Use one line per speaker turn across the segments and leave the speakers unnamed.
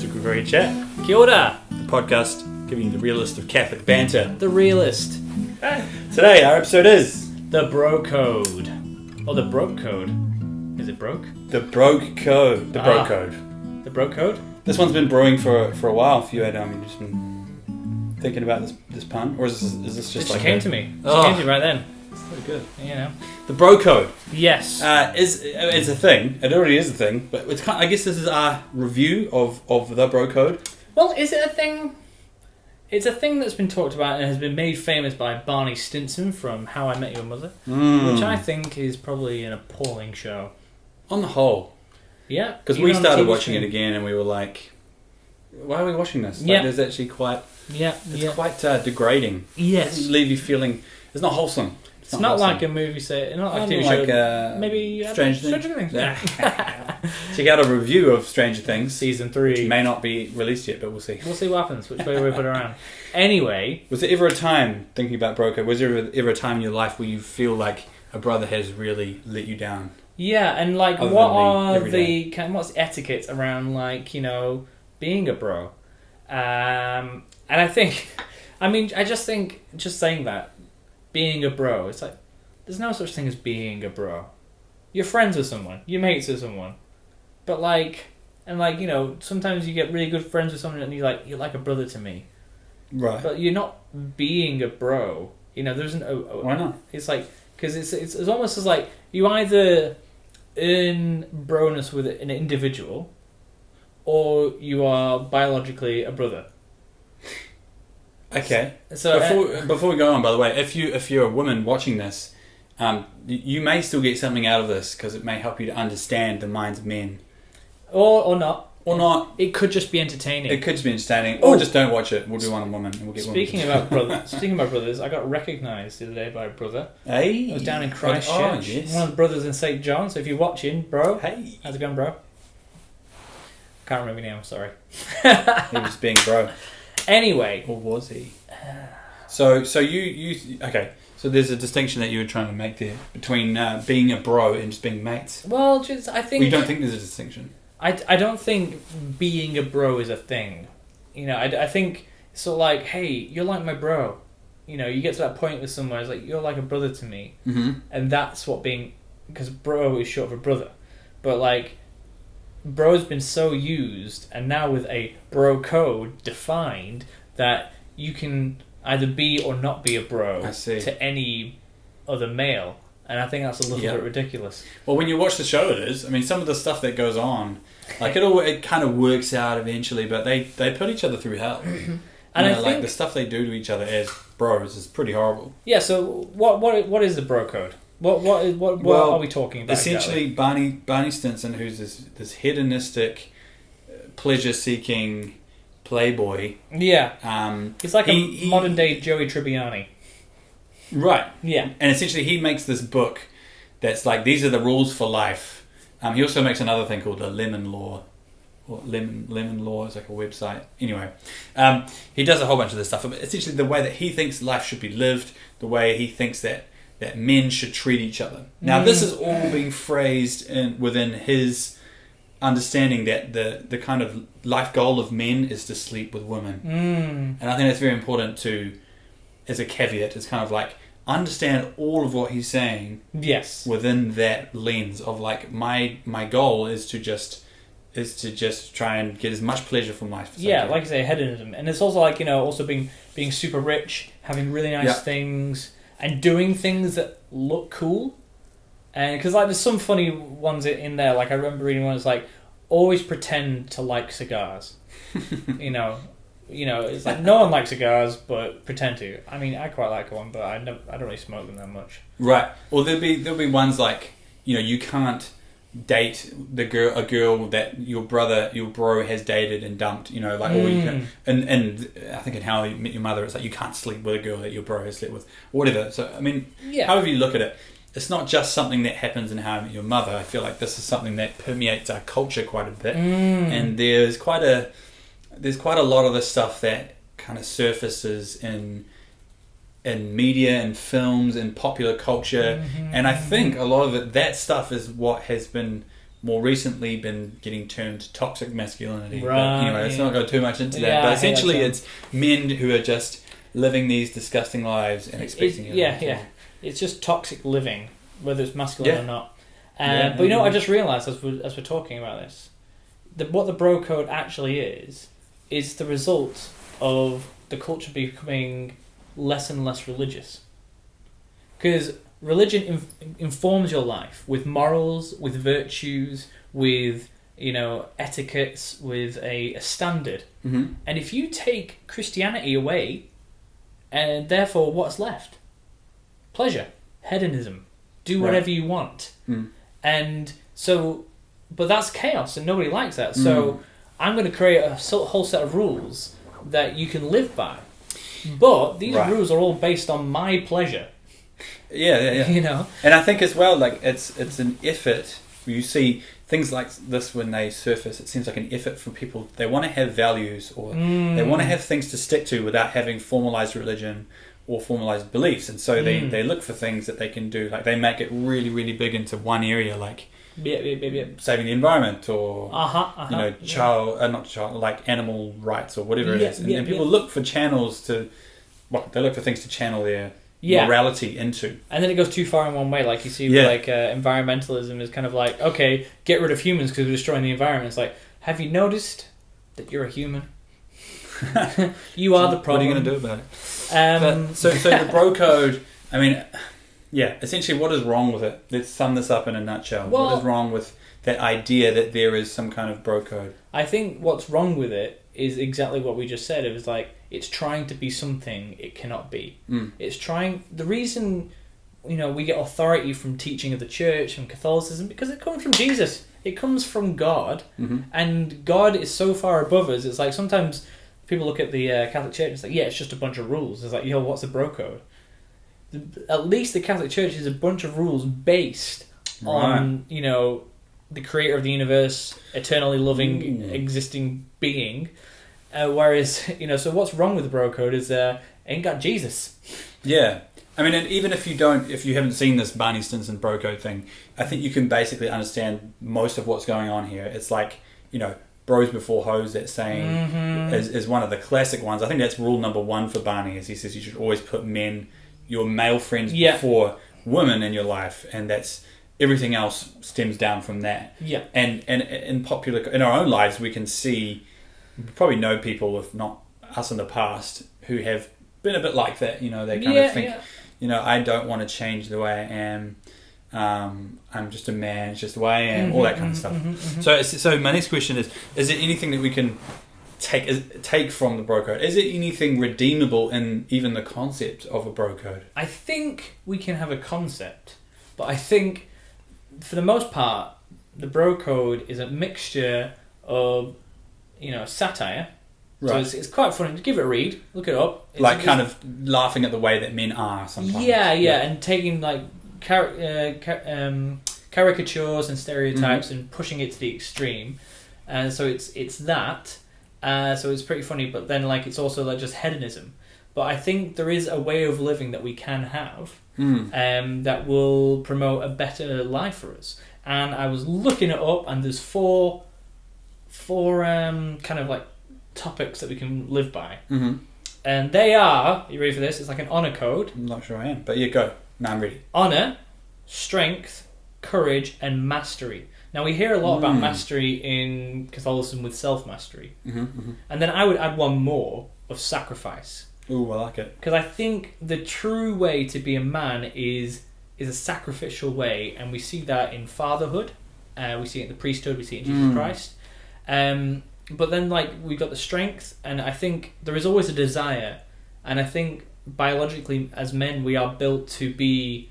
to Gregorian Chat,
Kia ora,
the podcast giving you the realist of Catholic banter.
the realist.
Today, our episode is
The Bro Code. Or the Broke Code. Is it broke?
the Broke Code. The Broke
Ah.
Code.
The Bro Code?
This one's been brewing for a while. If you had just been thinking about this pun, or is this just
It
like
came to me. It
Oh.
came to me right then.
so good?
You know.
The Bro Code
Yes.
is a thing. It already is a thing, but it's I guess this is our review of the Bro Code.
Well, is it a thing? It's a thing that's been talked about and has been made famous by Barney Stinson from How I Met Your Mother, which I think is probably an appalling show.
On the whole.
Yeah.
Because
even
we
on the
started
TV
watching it
screen.
again and we were like, why are we watching this? Like,
Yeah.
there's actually quite,
Yeah.
it's
Yeah.
quite degrading. It
Yes.
doesn't leave you feeling, it's not wholesome.
It's not
wholesome.
like a movie set. Not like a TV
Like,
show. Maybe
Stranger
Things.
Yeah. Check out a review of Stranger Things.
Season
Which
3.
may not be released yet, but we'll see.
We'll see what happens. Which way we put it around. Anyway.
Was there ever a time, thinking about Bro Code, was there ever a time in your life where you feel like a brother has really let you down?
Yeah, and like,
Other
what
than me,
are
every
the what's the etiquette around, like, you know, being a bro? And I think, I just think, just saying that, being a bro, it's like, there's no such thing as being a bro. You're friends with someone, you're mates with someone, but like, and like, you know, sometimes you get really good friends with someone and you're like a brother to me,
Right.
but you're not being a bro. You know, there's
Why not?
It's like, because it's almost as like you either earn broness with an individual, or you are biologically a brother.
Okay.
So
Before we go on, by the way, if you're a woman watching this, you may still get something out of this because it may help you to understand the minds of men.
or not.
Or not.
It could just be entertaining.
It could just be entertaining. Or just don't watch it. We'll do one on women and we'll get
Speaking
women.
about brothers, I got recognised the other day by a brother.
Hey.
I was down in Christchurch.
Oh, yes.
One of the brothers in St. John. So if you're watching, bro,
Hey.
how's it going, bro? Can't remember your name. I'm sorry.
He was being bro.
Anyway.
Or was he? So you okay. So there's a distinction that you were trying to make there between being a bro and just being mates.
Well, just I think
Well, you don't think there's a distinction?
I don't think being a bro is a thing. You know, I think it's sort of like, hey, you're like my bro. You know, you get to that point with someone, it's like, you're like a brother to me.
Mm-hmm.
And that's what being... Because bro is short for brother. But, like, bro's been so used, and now with a bro code defined, that you can either be or not be a bro
I see.
to any other male. And I think that's a little
Yeah.
bit ridiculous.
Well, when you watch the show, it is. I mean, some of the stuff that goes on, like it kind of works out eventually, but they put each other through hell.
And
You know,
I
like
think...
the stuff they do to each other as bros is pretty horrible.
Yeah, so what is the bro code? What
Well,
are we talking about?
Essentially, Barney Stinson, who's this hedonistic, pleasure-seeking playboy.
exactly? Yeah, it's like
he-
a modern day Joey Tribbiani.
Right.
Yeah,
And essentially, he makes this book that's like, these are the rules for life. He also makes another thing called the Lemon Law. Or Lemon Law is like a website. Anyway, he does a whole bunch of this stuff. But essentially, the way that he thinks life should be lived, the way he thinks that men should treat each other. Now, this is all being phrased within his understanding that the kind of life goal of men is to sleep with women. And I think that's very important to, as a caveat, it's kind of like, understand all of what he's saying
yes,
within that lens of like, my goal is to just try and get as much pleasure from life.
yeah, like I say, hedonism, and it's also like, you know, also being super rich, having really nice
Yeah.
things, and doing things that look cool. And because like there's some funny ones in there. Like I remember reading one that's like, always pretend to like cigars. you know, it's like no one likes cigars, but pretend to. I mean, I quite like one, but I don't really smoke them that much.
Right. Or there'll be ones like, you know, you can't date a girl that your bro has dated and dumped, you know, like, or you can, and I think in How I Met Your Mother, it's like you can't sleep with a girl that your bro has slept with, or whatever. So I mean,
Yeah.
however you look at it, it's not just something that happens in How I Met Your Mother. I feel like this is something that permeates our culture quite a bit, and there's quite a lot of this stuff that kind of surfaces in media and films and popular culture, and I think a lot of that stuff is what has been more recently been getting termed toxic masculinity.
Right,
But anyway, let's not go too much into that.
Yeah,
But
I hate that
essentially,
term.
it's men who are just living these disgusting lives and expecting it.
Yeah. It's just toxic living, whether it's masculine or not.
Yeah,
But you know what I just realised as we're talking about this? What the bro code actually is the result of the culture becoming less and less religious. Because religion informs your life with morals, with virtues, with etiquettes, with a standard.
Mm-hmm.
And if you take Christianity away, and therefore what's left? Pleasure, hedonism, do whatever you want.
Mm.
And so, but that's chaos and nobody likes that. So I'm going to create a whole set of rules that you can live by. But these rules are all based on my pleasure.
Yeah. And I think as well, like it's an effort. You see things like this when they surface, it seems like an effort from people. They want to have values, or they want to have things to stick to without having formalized religion or formalized beliefs. And so they look for things that they can do. Like they make it really, really big into one area, like saving the environment, or like animal rights or whatever it is. And people look for channels to, they look for things to channel their morality into.
And then it goes too far in one way. Like you see, environmentalism is kind of like, okay, get rid of humans because we're destroying the environment. It's like, have you noticed that you're a human? You are the problem.
What are you going to do about it? So the bro code, I mean, essentially what is wrong with it? Let's sum this up in a nutshell. What is wrong with that idea that there is some kind of bro code?
I think what's wrong with it is exactly what we just said. It was like, it's trying to be something it cannot be. It's trying... The reason, we get authority from teaching of the church and Catholicism, because it comes from Jesus. It comes from God. And God is so far above us. It's like sometimes people look at the Catholic Church and it's like, it's just a bunch of rules. It's like, what's the bro code? At least the Catholic Church is a bunch of rules based on, the creator of the universe, eternally loving, existing being. Whereas, so what's wrong with the bro code is ain't got Jesus.
Yeah. I mean, and even if you haven't seen this Barney Stinson bro code thing, I think you can basically understand most of what's going on here. It's like, bros before hoes, that saying is one of the classic ones. I think that's rule number 1 for Barney, is he says you should always put your male friends before women in your life, and that's everything else stems down from that.
Yeah.
And in our own lives, we can see, we probably know people, if not us in the past, who have been a bit like that. They kind of think, I don't want to change the way I am. I'm just a man. It's just the way I am. All that kind of stuff. So my next question is there anything that we can take from the bro code? Is there anything redeemable in even the concept of a bro code?
I think we can have a concept, but I think for the most part, the bro code is a mixture of, satire.
Right.
So it's quite funny. Give it a read. Look it up.
It's kind of laughing at the way that men are sometimes.
Yeah, and taking like caricatures and stereotypes and pushing it to the extreme. And so it's that. So it's pretty funny, but then it's also like just hedonism. But I think there is a way of living that we can have that will promote a better life for us. And I was looking it up, and there's four kind of like topics that we can live by. And they are, you ready for this? It's like an honour code.
I'm not sure I am, but go. No, I'm ready.
Honour, strength, courage, and mastery. Now we hear a lot about mastery in Catholicism with self-mastery. And then I would add one more of sacrifice.
Ooh, I like it.
Because I think the true way to be a man is a sacrificial way, and we see that in fatherhood, we see it in the priesthood, we see it in Jesus Christ. But then we've got the strength, and I think there is always a desire, and I think biologically as men we are built to be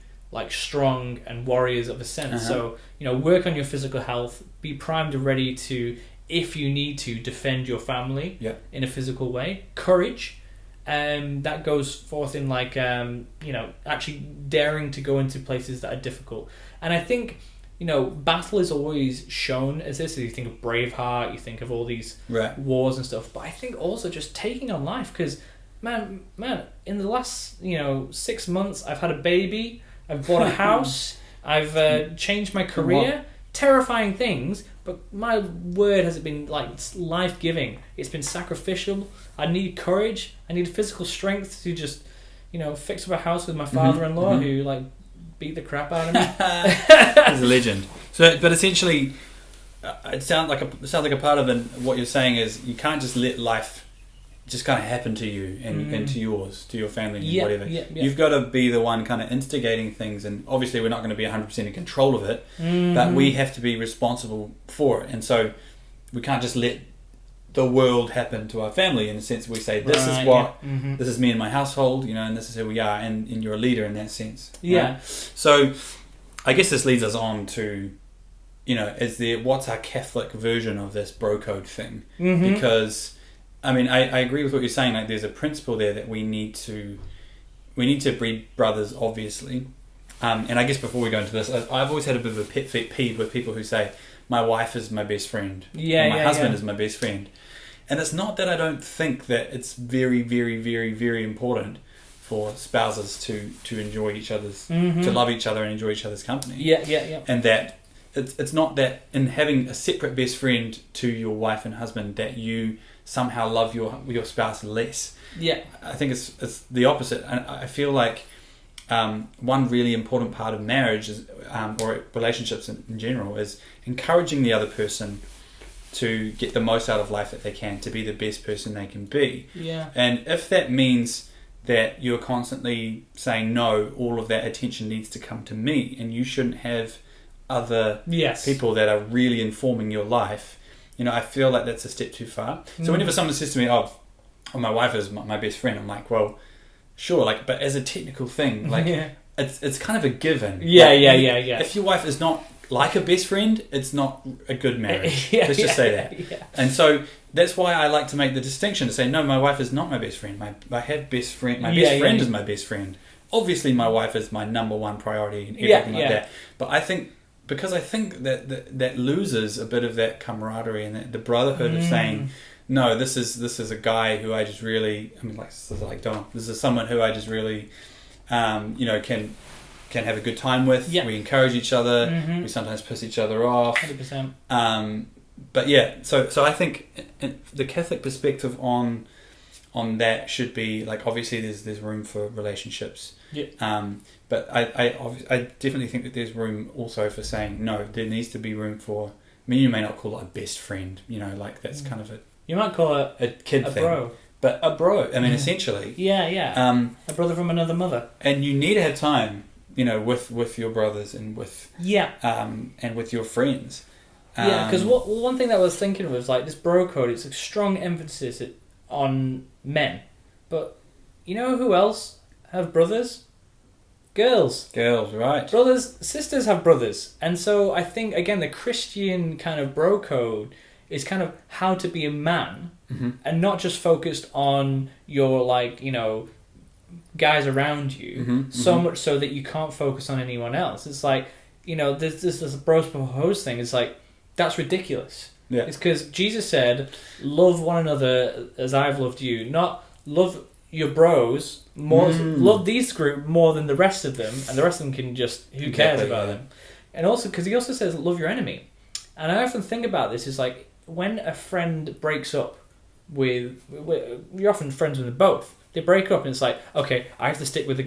strong and warriors of a sense. So work on your physical health, be primed and ready to, if you need to, defend your family in a physical way. Courage, that goes forth in actually daring to go into places that are difficult. And I think battle is always shown as this. You think of Braveheart, you think of all these wars and stuff, but I think also just taking on life, because man, in the last 6 months I've had a baby, I've bought a house, I've changed my career. terrifying things, but my word, has it been like life-giving. It's been sacrificial. I need courage. I need physical strength to just, fix up a house with my father-in-law who like beat the crap out of me.
He's a legend. So, but essentially, it sounds like a part of what you're saying is you can't just let life just kind of happen to you and to your family and whatever. You've got to be the one kind of instigating things, and obviously we're not going to be 100% in control of it, but we have to be responsible for it. And so we can't just let the world happen to our family. In a sense, we say this is what this is me and my household, and this is who we are, and you're a leader in that sense.
Yeah.
Right? So I guess this leads us on to, what's our Catholic version of this bro code thing? Because I mean, I agree with what you're saying. Like, there's a principle there that we need to breed brothers, obviously. And I guess before we go into this, I've always had a bit of a pet peeve with people who say, my wife is my best friend. Or my husband is my best friend. And it's not that I don't think that it's very, very, very, very important for spouses to enjoy each other's, to love each other and enjoy each other's company.
Yeah.
And that it's not that in having a separate best friend to your wife and husband that you somehow love your spouse less.
Yeah.
I think it's the opposite. And I feel like one really important part of marriage is, or relationships in general, is encouraging the other person to get the most out of life that they can, to be the best person they can be.
Yeah.
And if that means that you're constantly saying, no, all of that attention needs to come to me, and you shouldn't have other people that are really informing your life, I feel like that's a step too far. So whenever someone says to me, oh, my wife is my best friend, I'm like, well, sure, like, but as a technical thing, like, it's kind of a given.
Yeah.
If your wife is not like a best friend, it's not a good marriage. Let's just say that. Yeah. And so that's why I like to make the distinction to say, no, my wife is not my best friend. My best friend is my best friend. Obviously, my wife is my number one priority and everything like that. But I think, because I think that loses a bit of that camaraderie and the brotherhood of saying, no, this is a guy who I just really, this is someone who I just really, can have a good time with. Yeah. We encourage each other. We sometimes piss each other off.
100%.
But yeah, so I think the Catholic perspective on that should be like, obviously there's room for relationships. Yeah. But I definitely think that there's room also for saying, no, there needs to be room for, you may not call it a best friend, like that's kind of
you might call it
a kid thing.
Bro.
But a bro, essentially.
Yeah. A brother from another mother.
And you need to have time, with your brothers and with and with your friends.
Because one thing that I was thinking was like this bro code. It's a strong emphasis on men, but you know who else have brothers? Girls,
right?
Brothers, sisters have brothers, and so I think again the Christian kind of bro code is kind of how to be a man, and not just focused on your guys around you, so much so that you can't focus on anyone else. It's like, there's this bros before hoes thing. It's like, that's ridiculous. Yeah. It's because Jesus said, love one another as I've loved you, not love your bros more. Love these group more than the rest of them, and the rest of them can just, who cares about them. And also, because he also says, love your enemy. And I often think about this, is like, when a friend breaks up you're often friends with them both. They break up and it's like, okay, I have to stick with the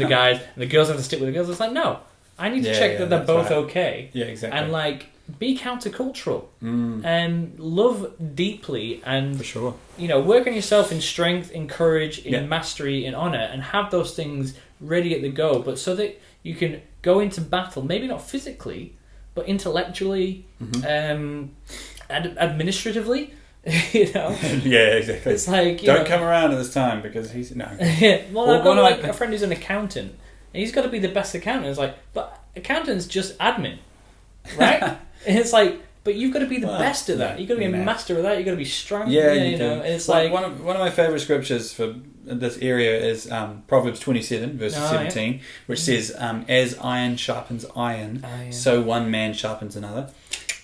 guys, and the girls have to stick with the girls. It's like, no, I need to check that they're both okay.
Yeah, exactly.
And be countercultural and love deeply, and
for sure,
work on yourself in strength, in courage, in mastery, in honor, and have those things ready at the go. But so that you can go into battle, maybe not physically, but intellectually, and administratively.
Yeah, exactly.
It's like,
don't come around at this time because he's no.
Well, I've got a friend who's an accountant, and he's got to be the best accountant. It's like, but accountant's just admin, right? And it's like, but you've got to be the best at that. You've got to be a master of that. You've got to be strong.
Yeah,
you know. And it's like
one of my favorite scriptures for this area is Proverbs 27 verse 17, which says, "As iron sharpens iron, so one man sharpens another."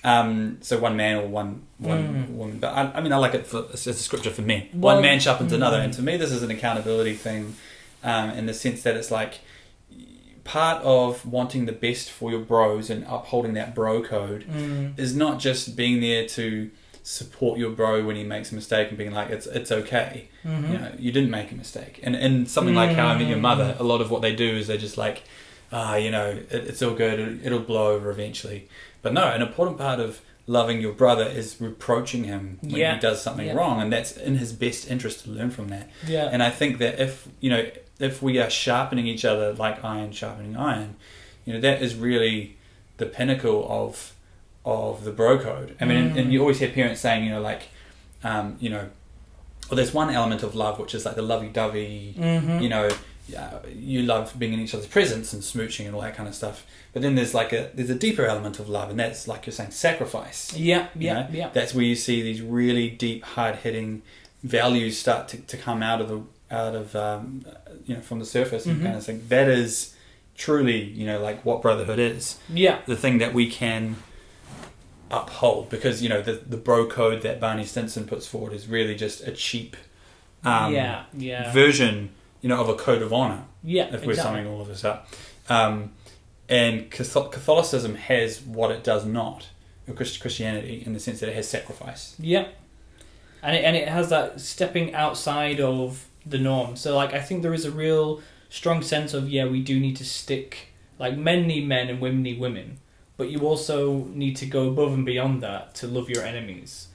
So one man or one woman, but I like it as a scripture for men. One man sharpens another, and to me, this is an accountability thing, in the sense that it's like, part of wanting the best for your bros and upholding that bro code is not just being there to support your bro when he makes a mistake and being like, it's okay. You know, you didn't make a mistake. And in something like How I Met Your Mother, a lot of what they do is they're just like, you know, it's all good, it'll blow over eventually. But no, an important part of loving your brother is reproaching him when he does something wrong, and that's in his best interest to learn from that. And I think that if we are sharpening each other like iron sharpening iron, you know, that is really the pinnacle of the bro code. I mean, and you always hear parents saying, you know, like, you know, well, there's one element of love which is like the lovey-dovey, you know, you love being in each other's presence and smooching and all that kind of stuff. But then there's a deeper element of love, and that's, like you're saying, sacrifice. That's where you see these really deep, hard-hitting values start to come out of you know, from the surface, and kind of think that is truly, you know, like what brotherhood is. The thing that we can uphold, because, you know, the bro code that Barney Stinson puts forward is really just a cheap version, you know, of a code of honor. If we're summing all of this up. And Catholicism has what it does not, or Christianity, in the sense that it has sacrifice.
And it has that stepping outside of the norm. So, like, I think there is a real strong sense of, we do need to stick, like, men need men and women need women, but you also need to go above and beyond that to love your enemies.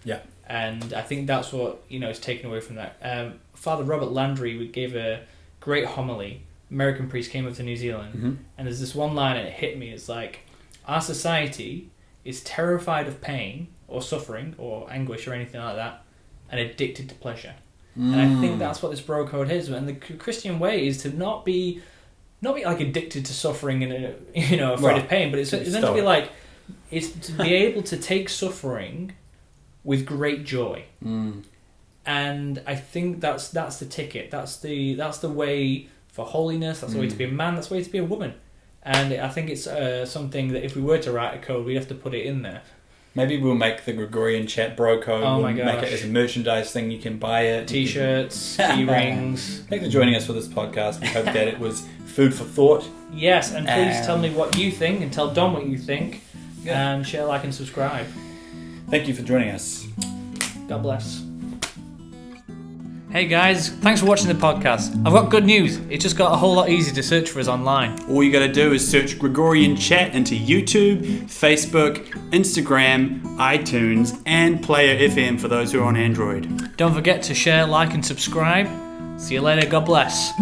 And I think that's what, you know, is taken away from that. Father Robert Landry gave a great homily. American priest came up to New Zealand, and there's this one line, and it hit me. It's like, our society is terrified of pain or suffering or anguish or anything like that, and addicted to pleasure. And I think that's what this bro code is. And the Christian way is to not be like addicted to suffering and, you know, afraid of pain, but it's meant to be like, it's to be able to take suffering with great joy. And I think that's the ticket. That's the way for holiness. That's the way to be a man. That's the way to be a woman. And I think it's something that if we were to write a code, we'd have to put it in there.
Maybe we'll make the Gregorian chat bro code. We'll make it as a merchandise thing. You can buy it.
T-shirts, key-rings.
Thanks for joining us for this podcast. We hope that it was food for thought.
Yes, and please tell me what you think, and tell Dom what you think. And share, like, and subscribe.
Thank you for joining us.
God bless. Hey guys, thanks for watching the podcast. I've got good news. It just got a whole lot easier to search for us online.
All you got to do is search Gregorian Chat into YouTube, Facebook, Instagram, iTunes, and Player FM for those who are on Android.
Don't forget to share, like, and subscribe. See you later. God bless.